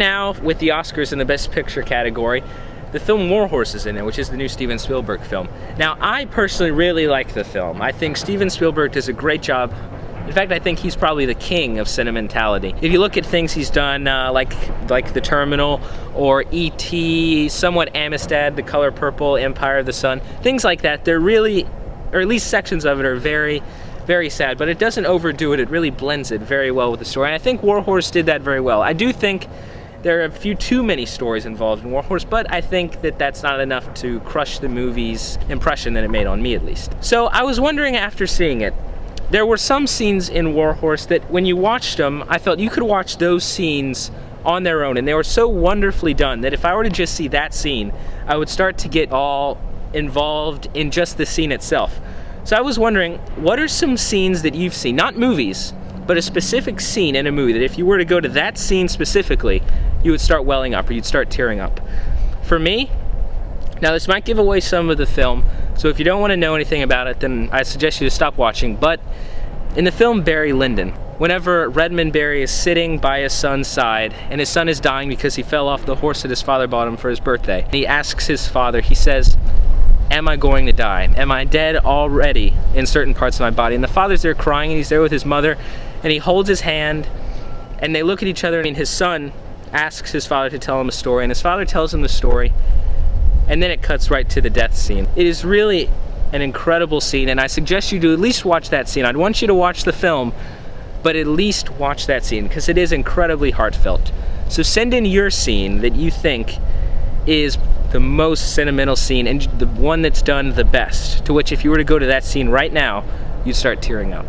now, with the Oscars in the Best Picture category, the film War Horse is in it, which is the new Steven Spielberg film. Now, I personally really like the film. I think Steven Spielberg does a great job. In fact, I think he's probably the king of sentimentality. If you look at things he's done, like The Terminal, or E.T., somewhat Amistad, The Color Purple, Empire of the Sun, things like that, they're really, or at least sections of it are very, very sad, but it doesn't overdo it. It really blends it very well with the story. And I think War Horse did that very well. I do think there are a few too many stories involved in War Horse, but I think that that's not enough to crush the movie's impression that it made on me, at least. So I was wondering, after seeing it, there were some scenes in War Horse that when you watched them, I felt you could watch those scenes on their own, and they were so wonderfully done that if I were to just see that scene, I would start to get all involved in just the scene itself. So I was wondering, what are some scenes that you've seen, not movies, but a specific scene in a movie that if you were to go to that scene specifically, you would start welling up or you'd start tearing up? For me, now this might give away some of the film, so if you don't want to know anything about it, then I suggest you to stop watching, but in the film Barry Lyndon, whenever Redmond Barry is sitting by his son's side, and his son is dying because he fell off the horse that his father bought him for his birthday, he asks his father, he says, "Am I going to die? Am I dead already in certain parts of my body?" And the father's there crying, and he's there with his mother, and he holds his hand, and they look at each other, and his son asks his father to tell him a story, and his father tells him the story, and then it cuts right to the death scene. It is really an incredible scene, and I suggest you to at least watch that scene. I'd want you to watch the film, but at least watch that scene, because it is incredibly heartfelt. So send in your scene that you think is the most sentimental scene, and the one that's done the best, to which if you were to go to that scene right now, you'd start tearing up.